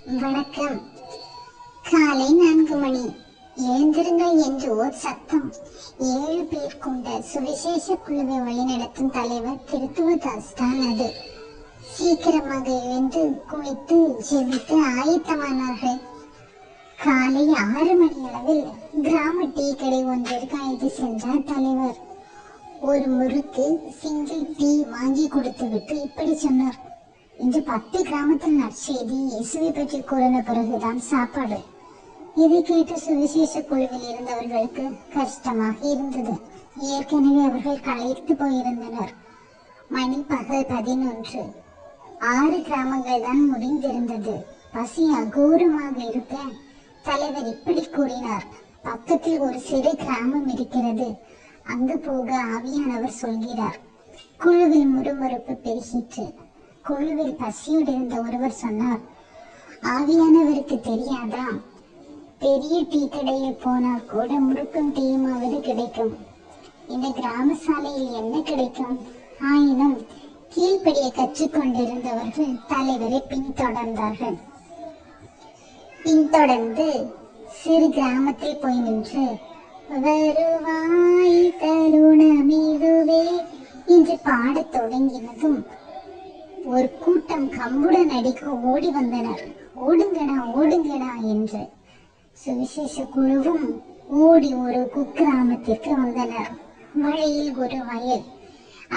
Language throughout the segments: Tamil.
வணக்கம். காலை 4 மணி. எழுந்திருங்கள் என்று ஓர் சத்தம். 7 பேர் கொண்ட சுவிசேஷ குழுவை வழிநடத்தும் தலைவர் திருத்துவதாஸ் தான் அது. சீக்கிரமாக எழுந்து குளித்து ஜெபித்து ஆயத்தமானார்கள். காலை 6 மணி அளவில் கிராம டீ கடை ஒன்றிற்கு அழைத்து சென்றார் தலைவர். ஒரு முறுக்கு சிங்கிள் டீ வாங்கி கொடுத்துவிட்டு இப்படி சொன்னார்: இன்று 10 கிராமத்தில் நற்செய்தி இயேசுவை பற்றி கூறின பிறகுதான் சாப்பாடு. இதை கேட்டு சுவிசேஷ குழுவில் இருந்தவர்களுக்கு கஷ்டமாக இருந்தது. ஏற்கனவே அவர்கள் களைத்து போயிருந்தனர். மணி பகல் 11. 6 கிராமங்கள் தான் முடிந்திருந்தது. பசி அகோரமாக இருக்க தலைவர் இப்படி கூறினார்: பக்கத்தில் ஒரு சிறு கிராமம் இருக்கிறது, அங்கு போக ஆவியானவர் சொல்கிறார். குழுவில் முறுமுறுப்பு பெருகிற்று. குழுவில் பசியோடு இருந்த ஒருவர் சொன்னார்: ஆவியானவருக்கு தெரியாதா? பெரிய டீ கடையில் போனால் கூட முறுக்கும் டீயுமாவது கிடைக்கும். இந்த கிராம சாலையில் என்ன கிடைக்கும்? ஆயினும் கீழ்ப்படிய கற்றுக்கொண்டிருந்தவர்கள் தலைவரை பின்தொடர்ந்தார்கள். பின்தொடர்ந்து சிறு கிராமத்தில் போய் நின்று, வருவாய் தருணமிதுவே என்று பாடத் தொடங்கினதும் ஒரு கூட்டம் கம்புடன் அடிக்க ஓடி வந்தனர். ஓடுங்கடா ஓடுங்கடா என்று. சுவிசேஷ குழுவும் ஓடி ஒரு குக்கிராமத்திற்கு வந்தனர். வழியில் ஒரு வயல்.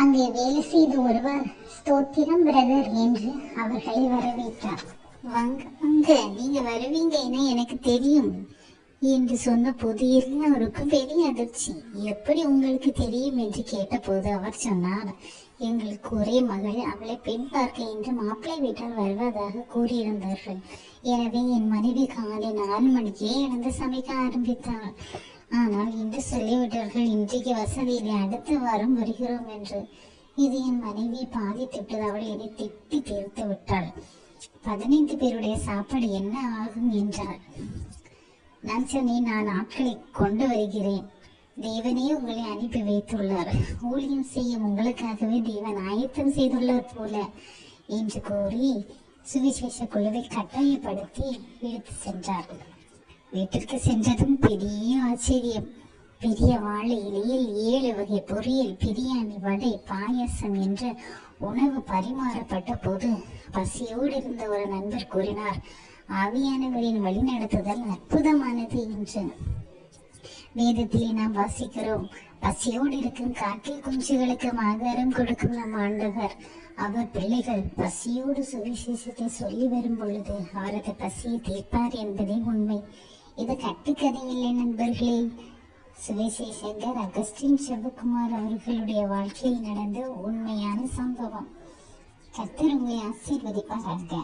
அங்கே வேலை செய்த ஒருவர், ஸ்தோத்திரம் பிரதர் என்று அவர்களை வரவேற்றார். வாங்க வாங்க, நீங்க வருவீங்க என எனக்கு தெரியும் என்று சொன்ன போது எல்லாருக்கும் பெரிய அதிர்ச்சி. எப்படி உங்களுக்கு தெரியும் என்று கேட்ட போது அவர் சொன்னார்: எங்களுக்கு ஒரே மகள், அவளை பெண் பார்க்க என்று மாப்பிள்ளை வீட்டால் வருவதாக கூறியிருந்தார்கள். எனவே என் மனைவி காலை 4 மணிக்கே எழுந்து சமைக்க ஆரம்பித்தாள். ஆனால் இன்று சொல்லிவிட்டார்கள், இன்றைக்கு வசதியிலே அடுத்த வாரம் வருகிறோம் என்று. இது என் மனைவி பாதித்துவிட்டது. அவள் என்னை திட்டி தீர்த்து விட்டாள். 15 பேருடைய சாப்பாடு என்ன ஆகும் என்றாள். நான் சொன்னேன், நான் ஆட்களை கொண்டு வருகிறேன். தேவனே உங்களை அனுப்பி வைத்துள்ளார். ஊழியம் செய்யும் உங்களுக்காகவே தேவன் ஆயத்தம் செய்துள்ளார் போல என்று கூறி சுவிசேஷ குழுவை கட்டாயப்படுத்தி இழுத்து சென்றார். வீட்டிற்கு சென்றதும் பெரிய ஆச்சரியம். பெரிய வாழை இலையில் 7 வகை பொரியல், பிரியாணி, வடை, பாயசம் என்று உணவு பரிமாறப்பட்ட போது பசியோடு இருந்த ஒரு நண்பர் கூறினார்: ஆவியானவரின் வழிநடத்துதல் அற்புதமானது என்று. வேதத்திலே நாம் வாசிக்கிறோம், பசியோடு இருக்கும் காட்டில் குஞ்சுகளுக்கு ஆகாரம் கொடுக்கும் நம் ஆண்டவர். அவர் பிள்ளைகள் பசியோடு சுவிசேஷத்தை சொல்லி வரும் பொழுது அவரது பசியை தீர்ப்பார் என்பதே உண்மை. இது கட்டுக்கதை இல்லை நண்பர்களே. சுவிசேஷகர் அகஸ்டின் சிவகுமார் அவர்களுடைய வாழ்க்கையில் நடந்த உண்மையான சம்பவம். கர்த்தர் உங்களை ஆசீர்வதிப்பாராக.